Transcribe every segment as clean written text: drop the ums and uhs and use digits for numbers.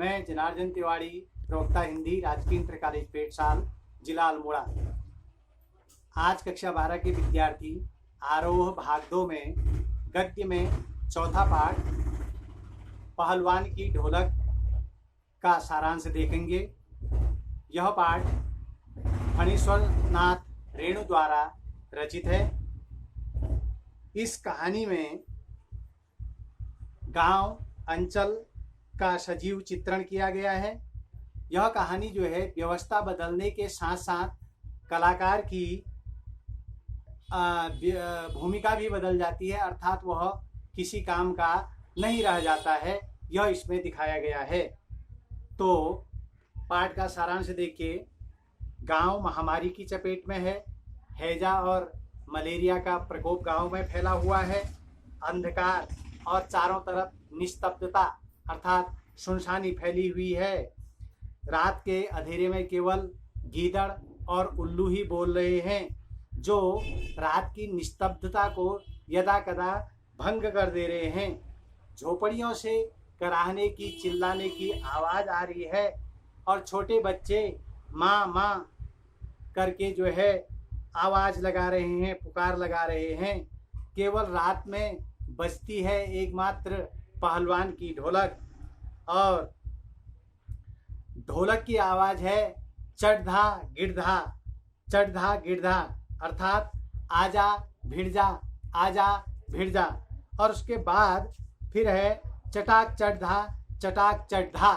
मैं जनार्दन तिवारी, प्रवक्ता हिंदी, राजकीय इंटर कॉलेज पेटसाल, जिला अल्मोड़ा। आज कक्षा 12 के विद्यार्थी आरोह भाग 2 में गद्य में चौथा पाठ पहलवान की ढोलक का सारांश देखेंगे। यह पाठ फणीश्वर नाथ रेणु द्वारा रचित है। इस कहानी में गांव अंचल का सजीव चित्रण किया गया है। यह कहानी जो है व्यवस्था बदलने के साथ साथ कलाकार की भूमिका भी बदल जाती है, अर्थात वह किसी काम का नहीं रह जाता है, यह इसमें दिखाया गया है। तो पाठ का सारांश देखिए। गांव महामारी की चपेट में है। हैजा और मलेरिया का प्रकोप गांव में फैला हुआ है। अंधकार और चारों तरफ निस्तब्धता अर्थात सुनसानी फैली हुई है। रात के अंधेरे में केवल गीदड़ और उल्लू ही बोल रहे हैं, जो रात की निस्तब्धता को यदा कदा भंग कर दे रहे हैं। झोपड़ियों से कराहने की, चिल्लाने की आवाज़ आ रही है और छोटे बच्चे माँ माँ करके जो है आवाज़ लगा रहे हैं, पुकार लगा रहे हैं। केवल रात में बजती है एकमात्र पहलवान की ढोलक, और ढोलक की आवाज़ है चढ़धा गिरधा, चढ़धा गिरधा अर्थात आजा भिड़ जा, आजा भिड़ जा। और उसके बाद फिर है चटाक चढ़धा, चटाक चढ़धा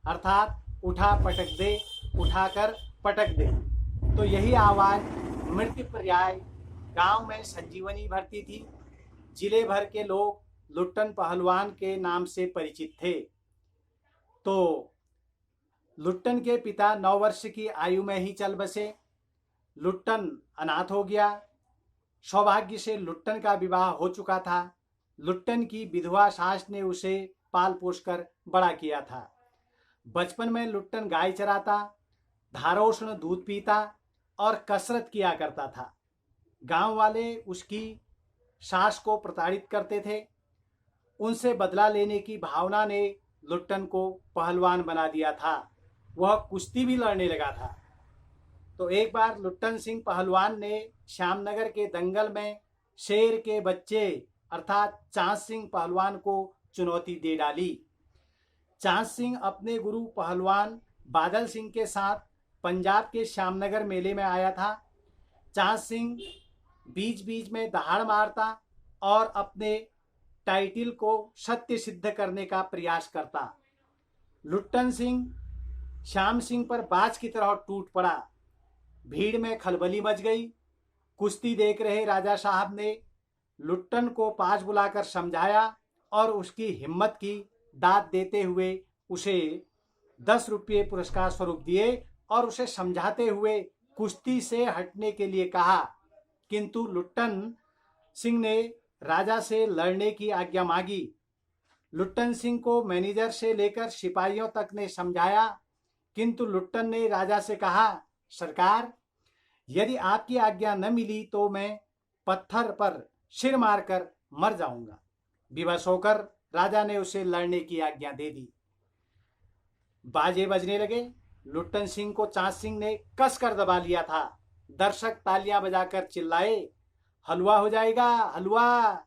अर्थात उठा पटक दे, उठाकर पटक दे। तो यही आवाज़ मृत्यु पर्याय गांव में संजीवनी भरती थी। जिले भर के लोग लुट्टन पहलवान के नाम से परिचित थे। तो लुट्टन के पिता 9 वर्ष की आयु में ही चल बसे। लुट्टन अनाथ हो गया। सौभाग्य से लुट्टन का विवाह हो चुका था। लुट्टन की विधवा सास ने उसे पाल पोस कर बड़ा किया था। बचपन में लुट्टन गाय चराता, धारोष्ण दूध पीता और कसरत किया करता था। गांव वाले उसकी सास को प्रताड़ित करते थे। उनसे बदला लेने की भावना ने लुट्टन को पहलवान बना दिया था। वह कुश्ती भी लड़ने लगा था। तो एक बार लुट्टन सिंह पहलवान ने श्यामनगर के दंगल में शेर के बच्चे अर्थात चाँद सिंह पहलवान को चुनौती दे डाली। चाँद सिंह अपने गुरु पहलवान बादल सिंह के साथ पंजाब के श्यामनगर मेले में आया था। चाँद सिंह बीच बीच में दहाड़ मारता और अपने टाइटिल को सत्य सिद्ध करने का प्रयास करता। लुट्टन सिंह श्याम सिंह पर बाज की तरह टूट पड़ा। भीड़ में खलबली मच गई। कुश्ती देख रहे राजा साहब ने लुट्टन को पास बुलाकर समझाया और उसकी हिम्मत की दाद देते हुए उसे 10 रुपये पुरस्कार स्वरूप दिए और उसे समझाते हुए कुश्ती से हटने के लिए कहा। किंतु लुट्टन सिंह ने राजा से लड़ने की आज्ञा मांगी। लुट्टन सिंह को मैनेजर से लेकर सिपाहियों तक ने समझाया, किंतु लुट्टन ने राजा से कहा, सरकार, यदि आपकी आज्ञा न मिली तो मैं पत्थर पर सिर मारकर मर जाऊंगा। विवश होकर राजा ने उसे लड़ने की आज्ञा दे दी। बाजे बजने लगे। लुट्टन सिंह को चाँद सिंह ने कसकर दबा लिया था। दर्शक तालियां बजाकर चिल्लाए, हलवा हो जाएगा, हलवा।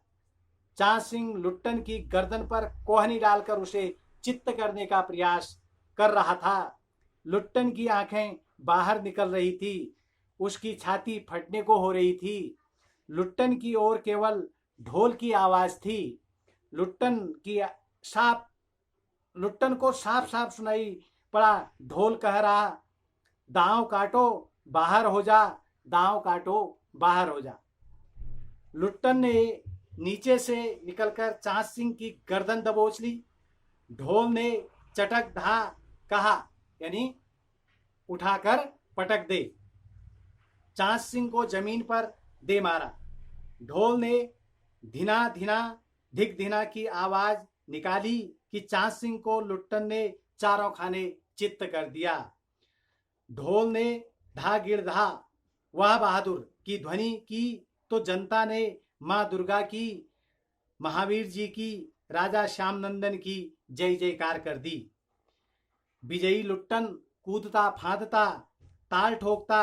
चाँद सिंह लुट्टन की गर्दन पर कोहनी डालकर उसे चित्त करने का प्रयास कर रहा था। लुट्टन की आंखें बाहर निकल रही थी। उसकी छाती फटने को हो रही थी। लुट्टन की ओर केवल ढोल की आवाज़ थी। लुट्टन को साफ साफ सुनाई पड़ा, ढोल कह रहा, दांव काटो बाहर हो जा, दांव काटो बाहर हो जा। लुट्टन ने नीचे से निकलकर चाँद सिंह की गर्दन दबोच ली। ढोल ने चटक धा कहा, यानी उठाकर पटक दे। चाँद सिंह को जमीन पर दे मारा। ढोल ने धीना धीना धिक धीना की आवाज निकाली कि चाँद सिंह को लुट्टन ने चारों खाने चित्त कर दिया। ढोल ने धा गिड़ धा वाह बहादुर की ध्वनि की तो जनता ने माँ दुर्गा की, महावीर जी की, राजा श्याम नंदन की जय जयकार कर दी। विजयी लुट्टन कूदता फांदता ताल ठोकता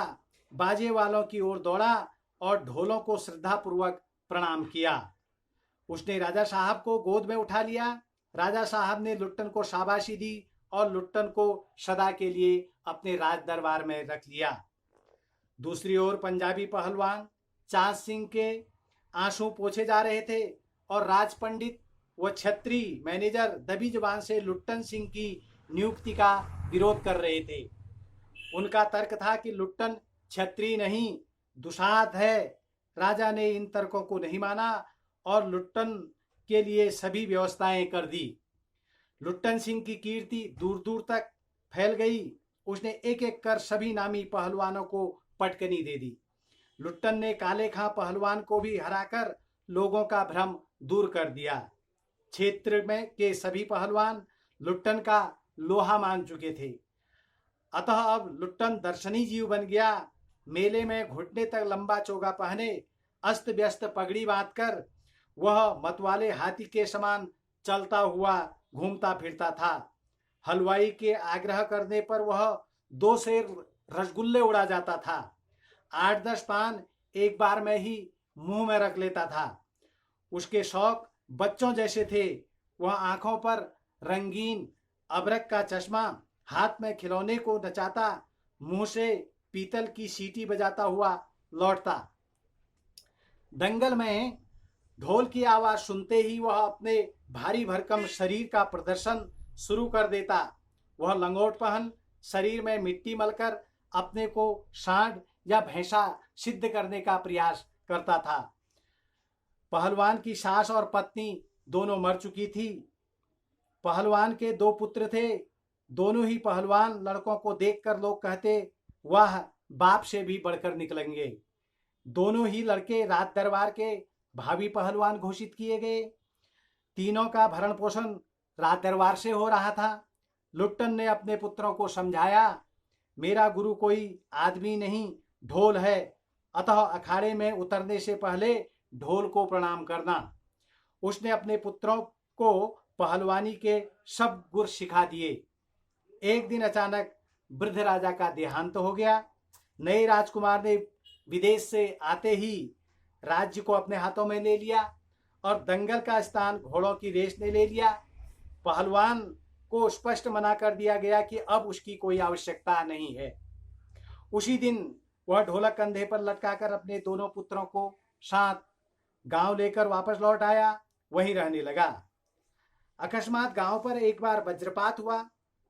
बाजे वालों की ओर दौड़ा और ढोलों को श्रद्धापूर्वक प्रणाम किया। उसने राजा साहब को गोद में उठा लिया। राजा साहब ने लुट्टन को शाबाशी दी और लुट्टन को सदा के लिए अपने राज दरबार में रख लिया। दूसरी ओर पंजाबी पहलवान चांद सिंह के आंसू पोछे जा रहे थे और राज पंडित व छत्री मैनेजर दबी जुबान से लुट्टन सिंह की नियुक्ति का विरोध कर रहे थे। उनका तर्क था कि लुट्टन छत्री नहीं दुसाध है। राजा ने इन तर्कों को नहीं माना और लुट्टन के लिए सभी व्यवस्थाएं कर दी। लुट्टन सिंह की कीर्ति दूर दूर तक फैल गई। उसने एक एक कर सभी नामी पहलवानों को पटकनी दे दी। लुट्टन ने काले खां पहलवान को भी हराकर लोगों का भ्रम दूर कर दिया। क्षेत्र में के सभी पहलवान लुट्टन का लोहा मान चुके थे। अतः अब लुट्टन दर्शनी जीव बन गया। मेले में घुटने तक लंबा चोगा पहने अस्त व्यस्त पगड़ी बांधकर वह मतवाले हाथी के समान चलता हुआ घूमता फिरता था। हलवाई के आग्रह करने पर वह 2 सेर रसगुल्ले उड़ा जाता था। 8-10 पान एक बार में ही मुंह में रख लेता था। उसके शौक बच्चों जैसे थे। वह आंखों पर रंगीन अबरक का चश्मा, हाथ में खिलौने को नचाता, मुंह से पीतल की सीटी बजाता हुआ लौटता। दंगल में ढोल की आवाज सुनते ही वह अपने भारी भरकम शरीर का प्रदर्शन शुरू कर देता। वह लंगोट पहन शरीर में मिट्टी मलकर अपने को सांड या भैंसा सिद्ध करने का प्रयास करता था। पहलवान की सास और पत्नी दोनों मर चुकी थी। पहलवान के 2 पुत्र थे। दोनों ही पहलवान लड़कों को देखकर लोग कहते वह बाप से भी बढ़कर निकलेंगे। दोनों ही लड़के राज दरबार के भावी पहलवान घोषित किए गए। तीनों का भरण पोषण राज दरबार से हो रहा था। लुट्टन ने अपने पुत्रों को समझाया, मेरा गुरु कोई आदमी नहीं ढोल है, अतः अखाड़े में उतरने से पहले ढोल को प्रणाम करना। उसने अपने पुत्रों को पहलवानी के सब गुर सिखा दिए। एक दिन अचानक वृद्ध राजा का देहांत हो गया। नए राजकुमार ने विदेश से आते ही राज्य को अपने हाथों में ले लिया और दंगल का स्थान घोड़ों की रेस ने ले लिया। पहलवान को स्पष्ट मना कर दिया गया कि अब उसकी कोई आवश्यकता नहीं है। उसी दिन वह ढोलक कंधे पर लटकाकर अपने दोनों पुत्रों को साथ गांव लेकर वापस लौट आया, वहीं रहने लगा। अकस्मात गांव पर एक बार वज्रपात हुआ।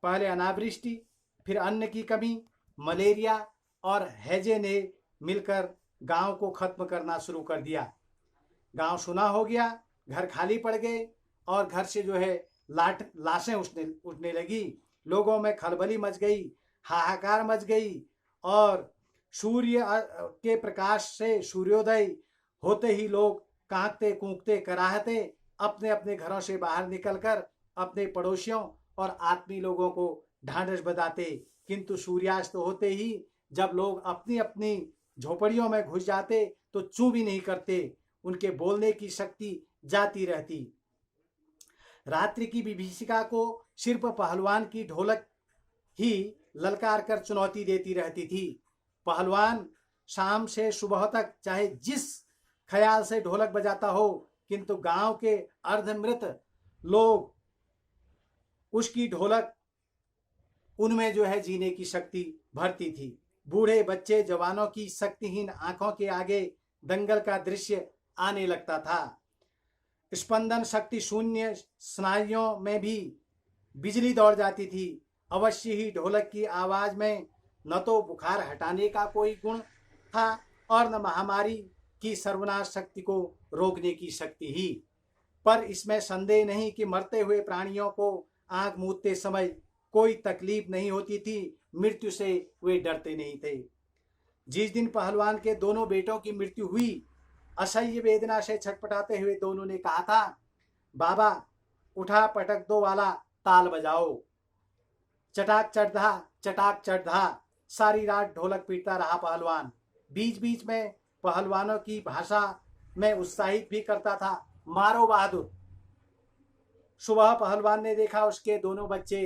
पहले अनावृष्टि, फिर अन्न की कमी, मलेरिया और हैजे ने मिलकर गांव को खत्म करना शुरू कर दिया। गांव सुना हो गया, घर खाली पड़ गए और घर से लाशें उठने लगी। लोगों में खलबली मच गई, हाहाकार मच गई और सूर्य के प्रकाश से सूर्योदय होते ही लोग कांपते कूकते कराहते अपने अपने घरों से बाहर निकलकर अपने पड़ोसियों और आत्मीय लोगों को ढांढस बंधाते। किंतु सूर्यास्त होते ही जब लोग अपनी अपनी झोपड़ियों में घुस जाते तो चूं भी नहीं करते, उनके बोलने की शक्ति जाती रहती। रात्रि की विभीषिका को सिर्फ पहलवान की ढोलक ही ललकार कर चुनौती देती रहती थी। पहलवान शाम से सुबह तक चाहे जिस ख्याल से ढोलक बजाता हो, किंतु गांव के अर्धमृत लोग उसकी ढोलक उनमें जीने की शक्ति भरती थी। बूढ़े बच्चे जवानों की शक्तिहीन आंखों के आगे दंगल का दृश्य आने लगता था। स्पंदन शक्ति शून्य स्नायुओं में भी बिजली दौड़ जाती थी। अवश्य ही ढोलक की आवाज में न तो बुखार हटाने का कोई गुण था और न महामारी की सर्वनाश शक्ति को रोकने की शक्ति ही। पर इसमें संदेह नहीं कि मरते हुए प्राणियों को आंख मूंदते समय कोई तकलीफ नहीं होती थी, मृत्यु से वे डरते नहीं थे। जिस दिन पहलवान के दोनों बेटों की मृत्यु हुई, असह्य वेदना से छटपटाते हुए दोनों ने कहा था, बाबा उठा पटक दो वाला ताल बजाओ। चटाक चढ़धा सारी रात ढोलक पीटता रहा पहलवान। बीच बीच में पहलवानों की भाषा में उत्साहित भी करता था, मारो बहादुर। सुबह पहलवान ने देखा उसके दोनों बच्चे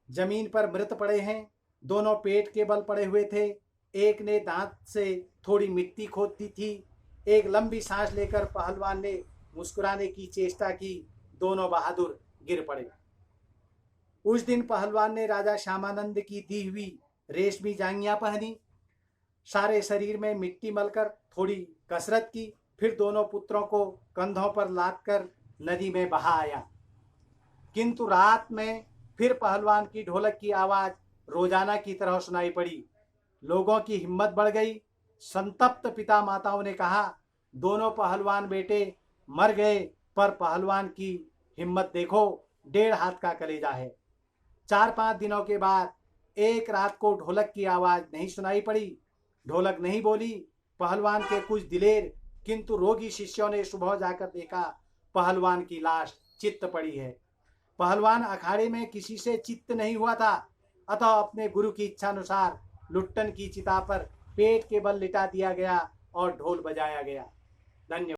जमीन पर मृत पड़े हैं। दोनों पेट के बल पड़े हुए थे। एक ने दांत से थोड़ी मिट्टी खोद दी थी। एक लंबी सांस लेकर पहलवान ने मुस्कुराने की चेष्टा की। दोनों बहादुर गिर पड़े। उस दिन पहलवान ने राजा श्यामानंद की दी हुई रेशमी जांघियां पहनी, सारे शरीर में मिट्टी मलकर थोड़ी कसरत की, फिर दोनों पुत्रों को कंधों पर लादकर नदी में बहा आया। किंतु रात में फिर पहलवान की ढोलक की आवाज रोजाना की तरह सुनाई पड़ी। लोगों की हिम्मत बढ़ गई। संतप्त पिता माताओं ने कहा, दोनों पहलवान बेटे मर गए, पर पहलवान की हिम्मत देखो, 1.5 हाथ का कलेजा है। 4-5 दिनों के बाद एक रात को ढोलक की आवाज नहीं सुनाई पड़ी। ढोलक नहीं बोली। पहलवान के कुछ दिलेर किंतु रोगी शिष्यों ने सुबह जाकर देखा, पहलवान की लाश चित्त पड़ी है। पहलवान अखाड़े में किसी से चित्त नहीं हुआ था, अतः अपने गुरु की इच्छा अनुसार लुट्टन की चिता पर पेट के बल लिटा दिया गया और ढोल बजाया गया। धन्यवाद।